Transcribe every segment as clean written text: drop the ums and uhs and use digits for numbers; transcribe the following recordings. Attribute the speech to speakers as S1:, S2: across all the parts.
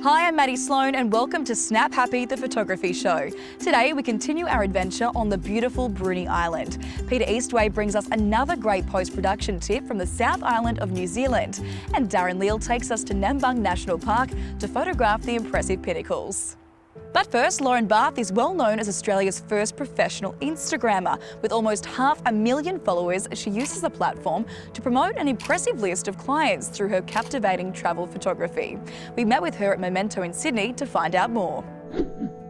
S1: Hi, I'm Maddie Sloan and welcome to Snap Happy, the photography show. Today we continue our adventure on the beautiful Bruny Island. Peter Eastway brings us another great post-production tip from the South Island of New Zealand. And Darren Leal takes us to Nambung National Park to photograph the impressive Pinnacles. But first, Lauren Barth is well known as Australia's first professional Instagrammer. With almost 500,000 followers, she uses the platform to promote an impressive list of clients through her captivating travel photography. We met with her at Memento in Sydney to find out more.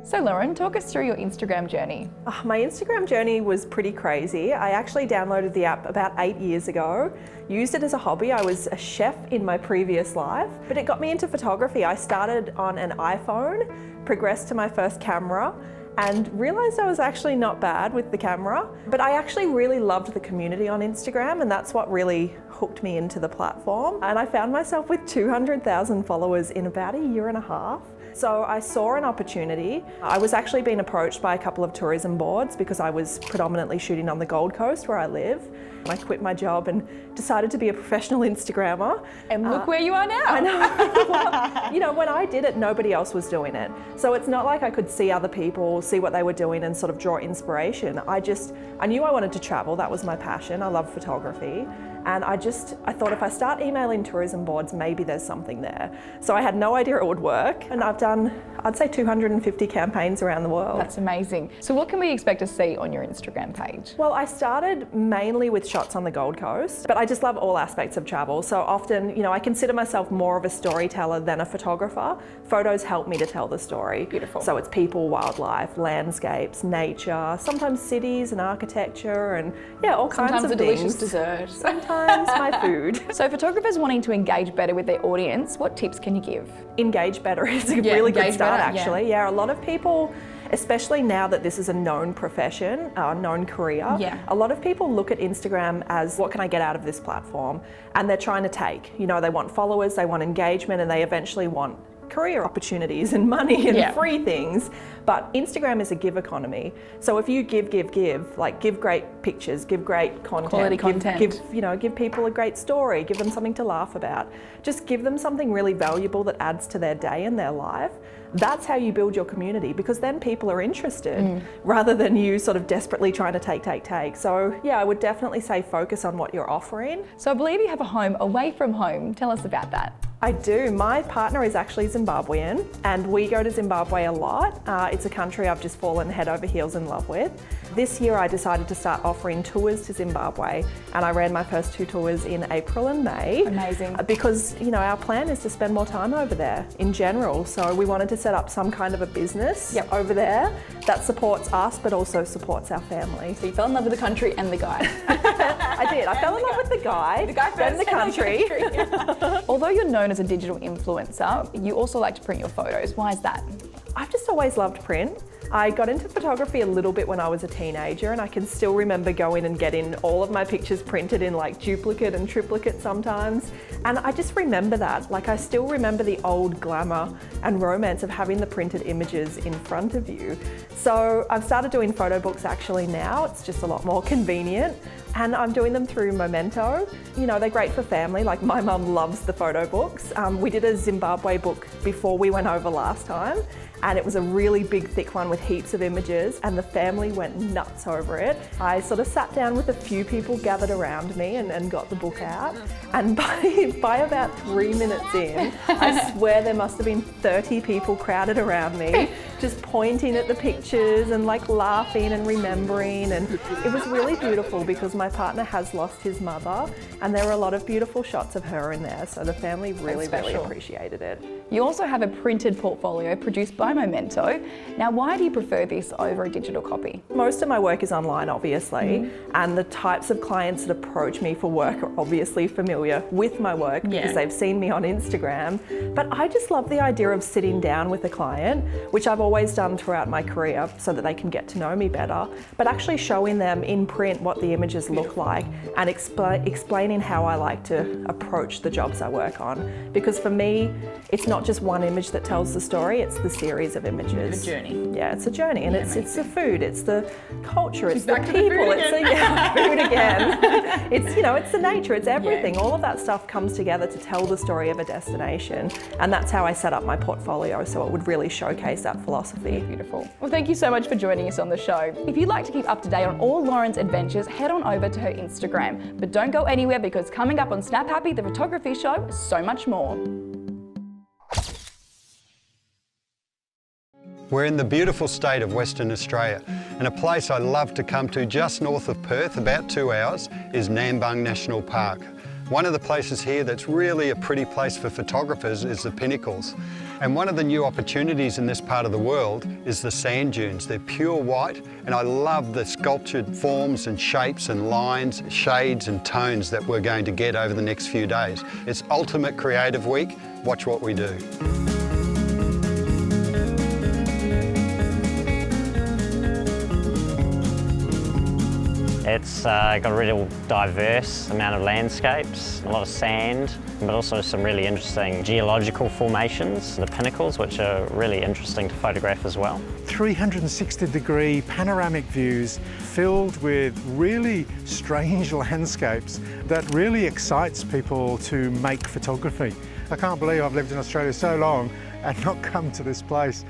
S1: So Lauren, talk us through your Instagram journey.
S2: My Instagram journey was pretty crazy. I actually downloaded the app about 8 years ago, used it as a hobby. I was a chef in my previous life, but it got me into photography. I started on an iPhone, progressed to my first camera, and realised I was actually not bad with the camera. But I actually really loved the community on Instagram, and that's what really hooked me into the platform. And I found myself with 200,000 followers in about a year and a half. So I saw an opportunity. I was actually being approached by a couple of tourism boards because I was predominantly shooting on the Gold Coast where I live. I quit my job and decided to be a professional Instagrammer.
S1: And look where you are now.
S2: I know. Well, you know, when I did it, nobody else was doing it. So it's not like I could see other people, see what they were doing and sort of draw inspiration. I knew I wanted to travel. That was my passion. I love photography. And I thought if I start emailing tourism boards, maybe there's something there. So I had no idea it would work. And I've done, I'd say 250 campaigns around the world.
S1: That's amazing. So what can we expect to see on your Instagram page?
S2: Well, I started mainly with shots on the Gold Coast, but I just love all aspects of travel. So often, you know, I consider myself more of a storyteller than a photographer. Photos help me to tell the story.
S1: Beautiful.
S2: So it's people, wildlife, landscapes, nature, sometimes cities and architecture and yeah, all kinds of things.
S1: Sometimes a delicious dessert.
S2: Sometimes my food.
S1: So photographers wanting to engage better with their audience, what tips can you give?
S2: Engage better is a really good start,
S1: better,
S2: actually. Yeah, a lot of people, especially now that this is a known profession, a known career, a lot of people look at Instagram as what can I get out of this platform? And they're trying to take, you know, they want followers, they want engagement, and they eventually want career opportunities and money and free things. But Instagram is a give economy. So if you give, like give great pictures, give great content,
S1: quality content,
S2: give people a great story, give them something to laugh about, just give them something really valuable that adds to their day and their life. That's how you build your community, because then people are interested rather than you sort of desperately trying to take. So yeah, I would definitely say focus on what you're offering.
S1: So I believe you have a home away from home. Tell us about that.
S2: I do. My partner is actually Zimbabwean and we go to Zimbabwe a lot. It's a country I've just fallen head over heels in love with. This year I decided to start offering tours to Zimbabwe and I ran my first 2 tours in April and May.
S1: Amazing.
S2: Because, you know, our plan is to spend more time over there in general. So we wanted to set up some kind of a business over there that supports us but also supports our family.
S1: So you fell in love with the country and the guy.
S2: I did. I fell in love with the guy
S1: first,
S2: then the country.
S1: Although you're known as a digital influencer, you also like to print your photos. Why is that?
S2: I've just always loved print. I got into photography a little bit when I was a teenager and I can still remember going and getting all of my pictures printed in like duplicate and triplicate sometimes. And I just remember that. Like I still remember the old glamour and romance of having the printed images in front of you. So I've started doing photo books actually now. It's just a lot more convenient. And I'm doing them through Memento. You know, they're great for family. Like my mum loves the photo books. We did a Zimbabwe book before we went over last time. And it was a really big, thick one with heaps of images and the family went nuts over it. I sort of sat down with a few people gathered around me and got the book out. And by about 3 minutes in, I swear there must have been 30 people crowded around me, just pointing at the pictures and like laughing and remembering. And it was really beautiful because my partner has lost his mother and there were a lot of beautiful shots of her in there. So the family really appreciated it.
S1: You also have a printed portfolio produced by Memento. Now, why do you prefer this over a digital copy?
S2: Most of my work is online, obviously, and the types of clients that approach me for work are obviously familiar with my work because they've seen me on Instagram. But I just love the idea of sitting down with a client, which I've always done throughout my career so that they can get to know me better, but actually showing them in print what the images look like and explaining how I like to approach the jobs I work on. Because for me, it's not just one image that tells the story, it's the series series of images.
S1: A journey.
S2: Yeah, it's a journey, and it's the food, it's the culture, it's the
S1: back to
S2: people,
S1: the food
S2: it's
S1: again.
S2: food again. It's, you know, it's the nature, it's everything. All of that stuff comes together to tell the story of a destination, and that's how I set up my portfolio, so it would really showcase that philosophy.
S1: Beautiful. Well, thank you so much for joining us on the show. If you'd like to keep up to date on all Lauren's adventures, head on over to her Instagram. But don't go anywhere, because coming up on Snap Happy, the photography show, so much more.
S3: We're in the beautiful state of Western Australia, and a place I love to come to just north of Perth, about 2 hours, is Nambung National Park. One of the places here that's really a pretty place for photographers is the Pinnacles. And one of the new opportunities in this part of the world is the sand dunes. They're pure white, and I love the sculptured forms and shapes and lines, shades and tones that we're going to get over the next few days. It's ultimate creative week. Watch what we do.
S4: It's got a really diverse amount of landscapes, a lot of sand, but also some really interesting geological formations, the Pinnacles, which are really interesting to photograph as well.
S5: 360-degree panoramic views filled with really strange landscapes that really excites people to make photography. I can't believe I've lived in Australia so long and not come to this place.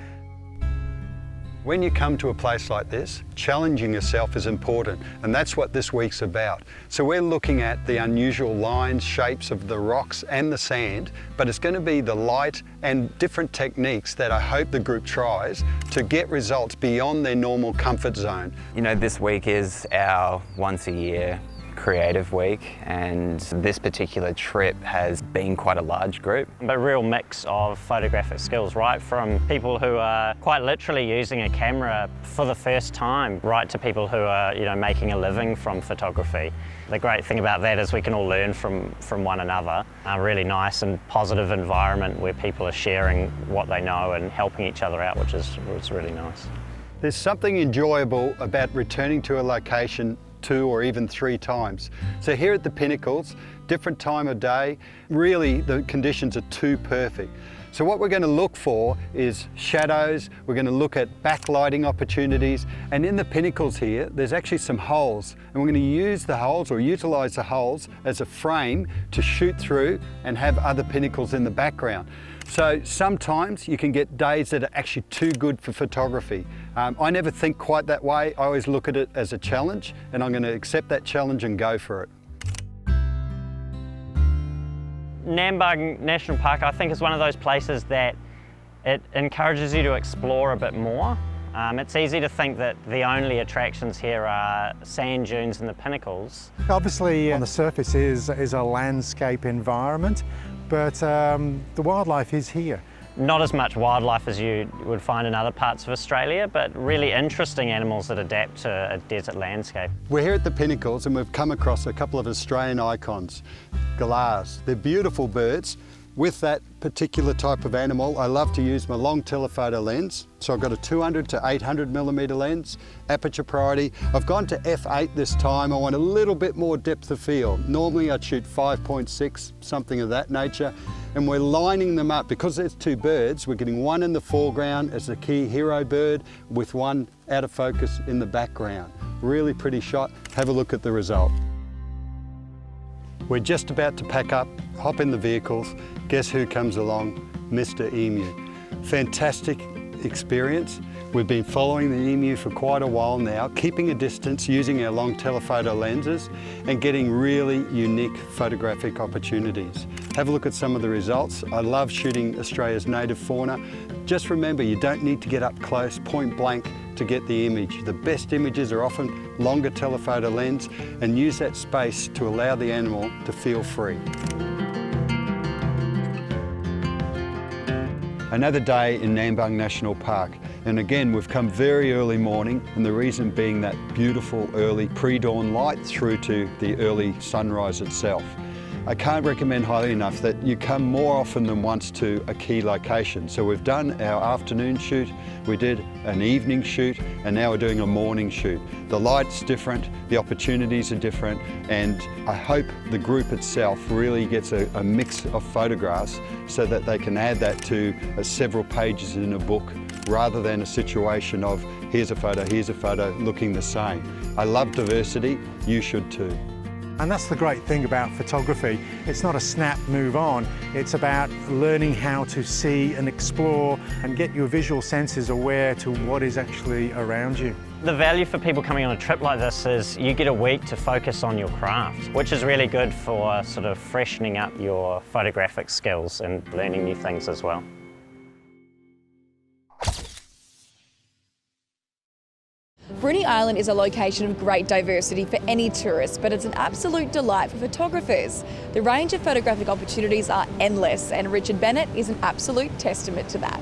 S3: When you come to a place like this, challenging yourself is important, and that's what this week's about. So we're looking at the unusual lines, shapes of the rocks and the sand, but it's going to be the light and different techniques that I hope the group tries to get results beyond their normal comfort zone.
S6: You know, this week is our once a year creative week, and this particular trip has been quite a large group.
S4: A real mix of photographic skills, right from people who are quite literally using a camera for the first time, right to people who are, you know, making a living from photography. The great thing about that is we can all learn from one another. A really nice and positive environment where people are sharing what they know and helping each other out, which is really nice.
S3: There's something enjoyable about returning to a location 2 or even 3 times. So here at the Pinnacles, different time of day, really the conditions are too perfect. So what we're going to look for is shadows, we're going to look at backlighting opportunities, and in the Pinnacles here, there's actually some holes, and we're going to use the holes or utilize the holes as a frame to shoot through and have other pinnacles in the background. So sometimes you can get days that are actually too good for photography. I never think quite that way. I always look at it as a challenge, and I'm going to accept that challenge and go for it.
S4: Nambung National Park, I think, is one of those places that it encourages you to explore a bit more. It's easy to think that the only attractions here are sand dunes and the Pinnacles.
S5: Obviously, on the surface is a landscape environment, but the wildlife is here.
S4: Not as much wildlife as you would find in other parts of Australia, but really interesting animals that adapt to a desert landscape.
S3: We're here at the Pinnacles and we've come across a couple of Australian icons, galahs. They're beautiful birds. With that particular type of animal, I love to use my long telephoto lens. So I've got a 200 to 800mm lens, aperture priority. I've gone to f8 this time. I want a little bit more depth of field. Normally I'd shoot 5.6, something of that nature. And we're lining them up. Because there's 2 birds, we're getting one in the foreground as the key hero bird with one out of focus in the background. Really pretty shot. Have a look at the result. We're just about to pack up, hop in the vehicles. Guess who comes along? Mr. Emu. Fantastic experience. We've been following the emu for quite a while now, keeping a distance using our long telephoto lenses and getting really unique photographic opportunities. Have a look at some of the results. I love shooting Australia's native fauna. Just remember, you don't need to get up close, point blank, to get the image. The best images are often longer telephoto lens, and use that space to allow the animal to feel free. Another day in Nambung National Park, and again we've come very early morning, and the reason being that beautiful early pre-dawn light through to the early sunrise itself. I can't recommend highly enough that you come more often than once to a key location. So we've done our afternoon shoot, we did an evening shoot, and now we're doing a morning shoot. The light's different, the opportunities are different, and I hope the group itself really gets a mix of photographs so that they can add that to several pages in a book, rather than a situation of here's a photo looking the same. I love diversity, you should too.
S5: And that's the great thing about photography. It's not a snap, move on. It's about learning how to see and explore and get your visual senses aware to what is actually around you.
S4: The value for people coming on a trip like this is you get a week to focus on your craft, which is really good for sort of freshening up your photographic skills and learning new things as well.
S1: Bruny Island is a location of great diversity for any tourist, but it's an absolute delight for photographers. The range of photographic opportunities are endless, and Richard Bennett is an absolute testament to that.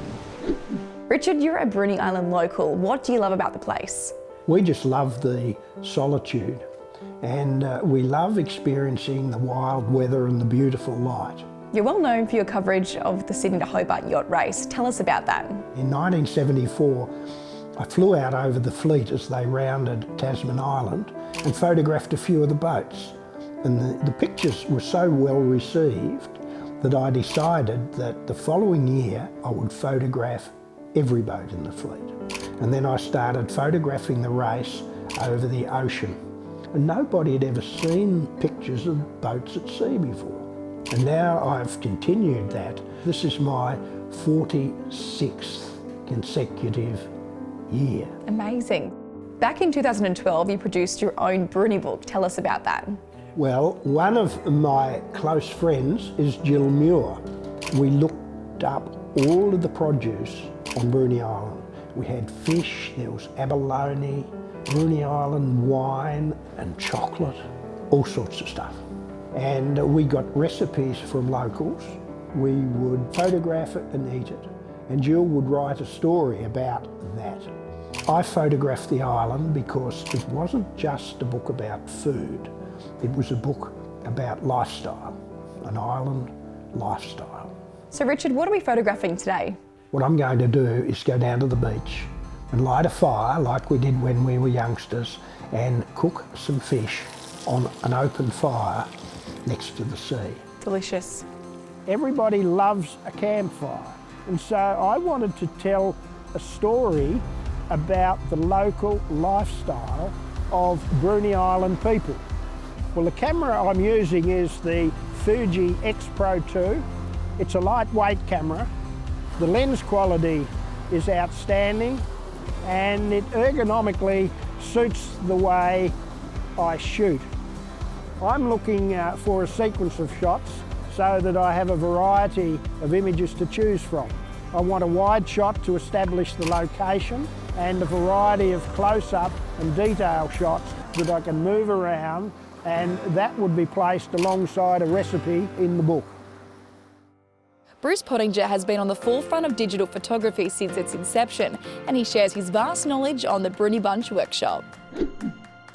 S1: Richard, you're a Bruny Island local. What do you love about the place?
S7: We just love the solitude, and we love experiencing the wild weather and the beautiful light.
S1: You're well known for your coverage of the Sydney to Hobart yacht race. Tell us about that.
S7: In 1974, I flew out over the fleet as they rounded Tasman Island and photographed a few of the boats. And the pictures were so well received that I decided that the following year I would photograph every boat in the fleet. And then I started photographing the race over the ocean. And nobody had ever seen pictures of boats at sea before. And now I've continued that. This is my 46th consecutive year.
S1: Amazing. Back in 2012, you produced your own Bruny book. Tell us about that.
S7: Well, one of my close friends is Jill Muir. We looked up all of the produce on Bruny Island. We had fish, there was abalone, Bruny Island wine and chocolate, all sorts of stuff. And we got recipes from locals. We would photograph it and eat it. And Jill would write a story about that. I photographed the island because it wasn't just a book about food. It was a book about lifestyle, an island lifestyle.
S1: So Richard, what are we photographing today?
S7: What I'm going to do is go down to the beach and light a fire like we did when we were youngsters and cook some fish on an open fire next to the sea.
S1: Delicious.
S8: Everybody loves a campfire, and so I wanted to tell a story about the local lifestyle of Bruny Island people. Well, the camera I'm using is the Fuji X Pro 2. It's a lightweight camera. The lens quality is outstanding, and it ergonomically suits the way I shoot. I'm looking for a sequence of shots so that I have a variety of images to choose from. I want a wide shot to establish the location and a variety of close-up and detail shots that I can move around, and that would be placed alongside a recipe in the book.
S1: Bruce Pottinger has been on the forefront of digital photography since its inception, and he shares his vast knowledge on the Bruny Bunch workshop.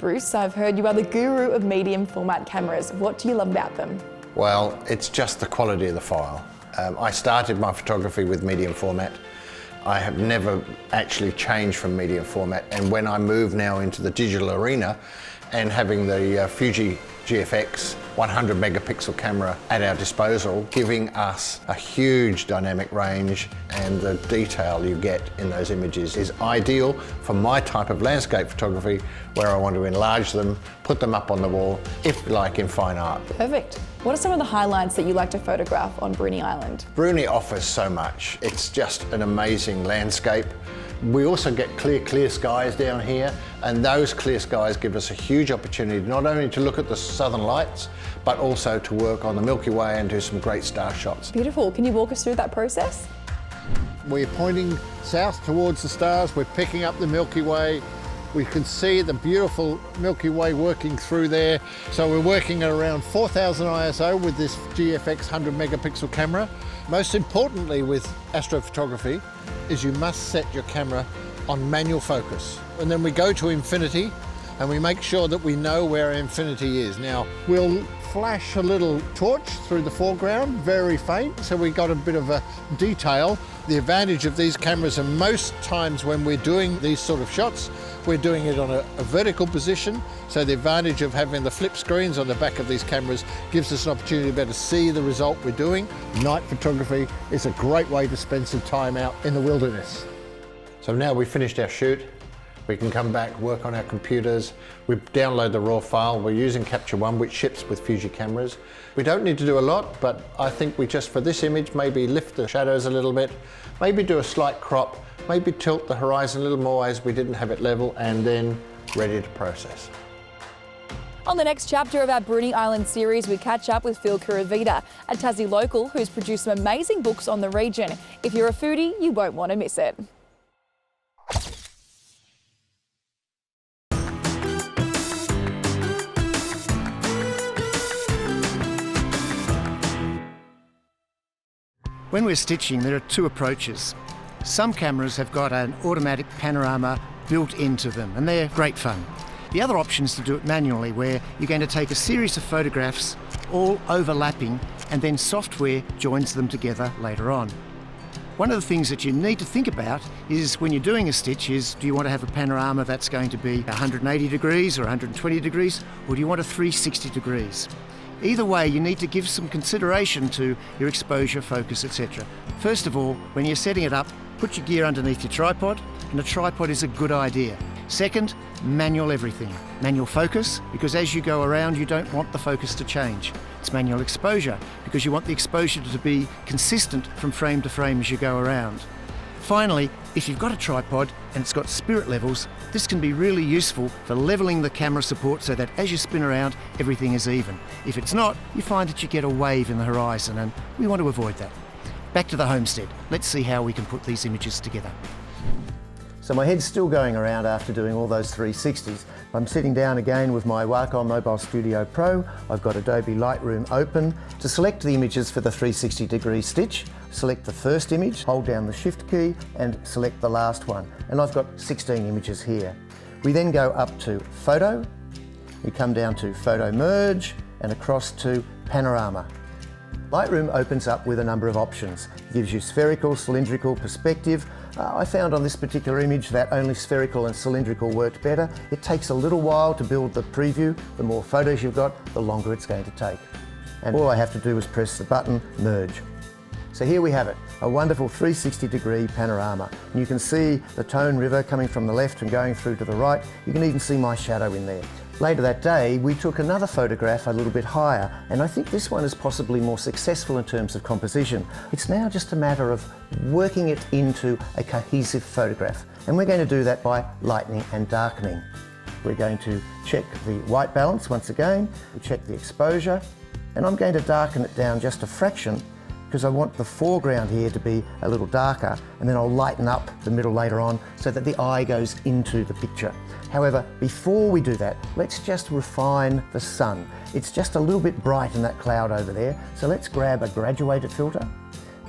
S1: Bruce, I've heard you are the guru of medium format cameras. What do you love about them?
S9: Well, it's just the quality of the file. I started my photography with medium format. I have never actually changed from medium format, and when I move now into the digital arena and having the Fuji GFX 100 megapixel camera at our disposal, giving us a huge dynamic range, and the detail you get in those images is ideal for my type of landscape photography, where I want to enlarge them, put them up on the wall, if you like, in fine art.
S1: Perfect. What are some of the highlights that you like to photograph on Bruny Island?
S9: Bruny offers so much. It's just an amazing landscape. We also get clear skies down here, and those clear skies give us a huge opportunity not only to look at the southern lights, but also to work on the Milky Way and do some great star shots.
S1: Beautiful. Can you walk us through that process?
S10: We're pointing south towards the stars. We're picking up the Milky Way. We can see the beautiful Milky Way working through there. So we're working at around 4000 ISO with this GFX 100 megapixel camera. Most importantly with astrophotography is you must set your camera on manual focus. And then we go to infinity and we make sure that we know where infinity is. Now, we'll flash a little torch through the foreground, very faint, so we got a bit of a detail. The advantage of these cameras, and most times when we're doing these sort of shots, we're doing it on a vertical position, so the advantage of having the flip screens on the back of these cameras gives us an opportunity to better see the result we're doing. Night photography is a great way to spend some time out in the wilderness.
S9: So now we've finished our shoot, we can come back, work on our computers, we download the raw file. We're using Capture One, which ships with Fuji cameras. We don't need to do a lot, but I think we just, for this image, maybe lift the shadows a little bit, maybe do a slight crop, maybe tilt the horizon a little more as we didn't have it level, and then ready to process.
S1: On the next chapter of our Bruny Island series, we catch up with Phil Kuravita, a Tassie local who's produced some amazing books on the region. If you're a foodie, you won't want to miss it.
S8: When we're stitching, there are two approaches. Some cameras have got an automatic panorama built into them, and they're great fun. The other option is to do it manually, where you're going to take a series of photographs, all overlapping, and then software joins them together later on. One of the things that you need to think about is when you're doing a stitch is, do you want to have a panorama that's going to be 180 degrees or 120 degrees, or do you want a 360 degrees? Either way, you need to give some consideration to your exposure, focus, etc. First of all, when you're setting it up, put your gear underneath your tripod, and a tripod is a good idea. Second, manual everything. Manual focus, because as you go around, you don't want the focus to change. It's manual exposure, because you want the exposure to be consistent from frame to frame as you go around. Finally, if you've got a tripod and it's got spirit levels, this can be really useful for leveling the camera support so that as you spin around, everything is even. If it's not, you find that you get a wave in the horizon, and we want to avoid that. Back to the homestead. Let's see how we can put these images together.
S11: So my head's still going around after doing all those 360s. I'm sitting down again with my Wacom Mobile Studio Pro. I've got Adobe Lightroom open. To select the images for the 360 degree stitch, select the first image, hold down the Shift key and select the last one. And I've got 16 images here. We then go up to Photo, we come down to Photo Merge and across to Panorama. Lightroom opens up with a number of options. It gives you spherical, cylindrical, perspective. I found on this particular image that only spherical and cylindrical worked better. It takes a little while to build the preview. The more photos you've got, the longer it's going to take. And all I have to do is press the button, Merge. So here we have it, a wonderful 360 degree panorama. And you can see the Tone River coming from the left and going through to the right. You can even see my shadow in there. Later that day, we took another photograph a little bit higher, and I think this one is possibly more successful in terms of composition. It's now just a matter of working it into a cohesive photograph, and we're going to do that by lightening and darkening. We're going to check the white balance once again, we check the exposure, and I'm going to darken it down just a fraction because I want the foreground here to be a little darker, and then I'll lighten up the middle later on so that the eye goes into the picture. However, before we do that, let's just refine the sun. It's just a little bit bright in that cloud over there, so let's grab a graduated filter,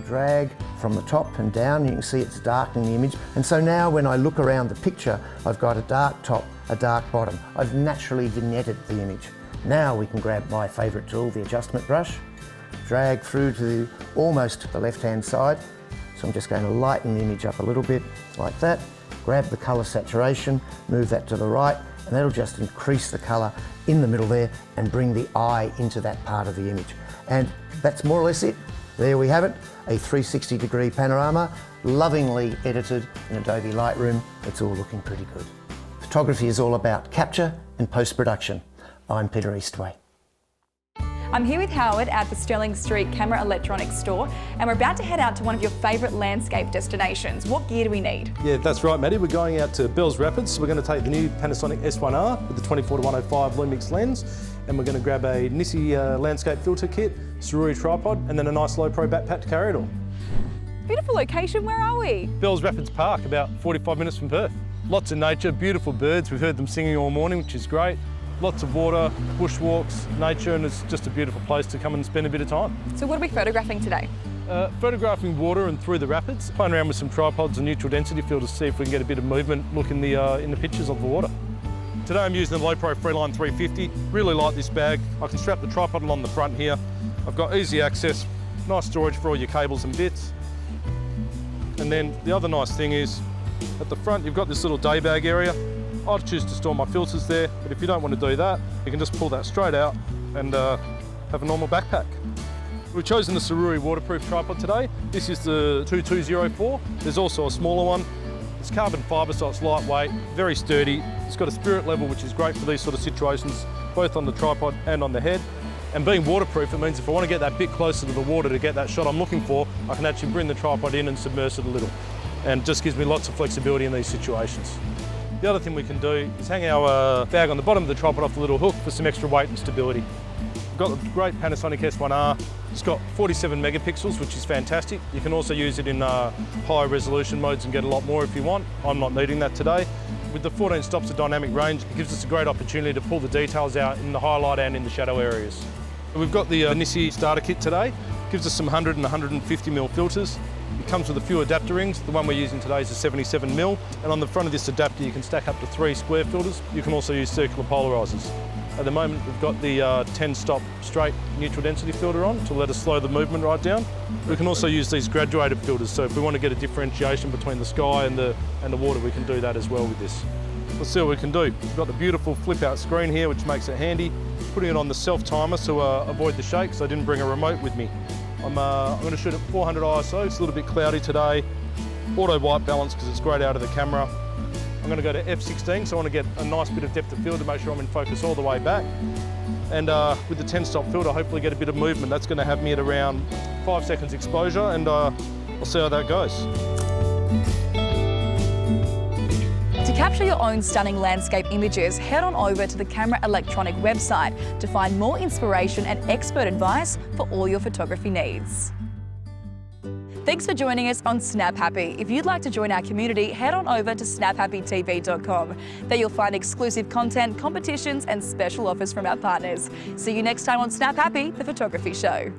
S11: drag from the top and down. You can see it's darkening the image, and so now when I look around the picture, I've got a dark top, a dark bottom. I've naturally vignetted the image. Now we can grab my favourite tool, the adjustment brush, drag through to almost the left-hand side. So I'm just going to lighten the image up a little bit, like that. Grab the colour saturation, move that to the right, and that'll just increase the colour in the middle there and bring the eye into that part of the image. And that's more or less it. There we have it, a 360 degree panorama, lovingly edited in Adobe Lightroom. It's all looking pretty good. Photography is all about capture and post-production. I'm Peter Eastway.
S1: I'm here with Howard at the Sterling Street Camera Electronics store, and we're about to head out to one of your favourite landscape destinations. What gear do we need?
S12: Yeah, that's right, Maddie. We're going out to Bells Rapids. So we're going to take the new Panasonic S1R with the 24-105 Lumix lens, and we're going to grab a Nissi landscape filter kit, Sururi tripod, and then a nice low pro backpack to carry it all.
S1: Beautiful location. Where are we?
S12: Bells Rapids Park, about 45 minutes from Perth. Lots of nature, beautiful birds. We've heard them singing all morning, which is great. Lots of water, bushwalks, nature, and it's just a beautiful place to come and spend a bit of time.
S1: So what are we photographing today?
S12: Photographing water and through the rapids. Playing around with some tripods and neutral density filters to see if we can get a bit of movement look in the pictures of the water. Today I'm using the low-pro Freeline 350. Really like this bag. I can strap the tripod along the front here. I've got easy access, nice storage for all your cables and bits. And then the other nice thing is, at the front you've got this little day bag area. I'd choose to store my filters there, but if you don't want to do that, you can just pull that straight out and have a normal backpack. We've chosen the Sururi waterproof tripod today. This is the 2204. There's also a smaller one. It's carbon fibre, so it's lightweight, very sturdy. It's got a spirit level, which is great for these sort of situations, both on the tripod and on the head. And being waterproof, it means if I want to get that bit closer to the water to get that shot I'm looking for, I can actually bring the tripod in and submerge it a little. And just gives me lots of flexibility in these situations. The other thing we can do is hang our bag on the bottom of the tripod off the little hook for some extra weight and stability. We've got the great Panasonic S1R. It's got 47 megapixels, which is fantastic. You can also use it in high resolution modes and get a lot more if you want. I'm not needing that today. With the 14 stops of dynamic range, it gives us a great opportunity to pull the details out in the highlight and in the shadow areas. We've got the Nissi starter kit today. It gives us some 100 and 150mm filters. It comes with a few adapter rings. The one we're using today is a 77mm. And on the front of this adapter, you can stack up to 3 square filters. You can also use circular polarisers. At the moment, we've got the 10-stop straight neutral density filter on to let us slow the movement right down. We can also use these graduated filters, so if we want to get a differentiation between the sky and the water, we can do that as well with this. Let's see what we can do. We've got the beautiful flip-out screen here, which makes it handy. Putting it on the self-timer to avoid the shake, so I didn't bring a remote with me. I'm going to shoot at 400 ISO. It's a little bit cloudy today. Auto white balance because it's great out of the camera. I'm going to go to f16, so I want to get a nice bit of depth of field to make sure I'm in focus all the way back. And with the 10-stop filter, hopefully get a bit of movement. That's going to have me at around 5 seconds exposure, and I'll see how that goes.
S1: To capture your own stunning landscape images, head on over to the Camera Electronic website to find more inspiration and expert advice for all your photography needs. Thanks for joining us on Snap Happy. If you'd like to join our community, head on over to snaphappytv.com. There you'll find exclusive content, competitions and special offers from our partners. See you next time on Snap Happy, the photography show.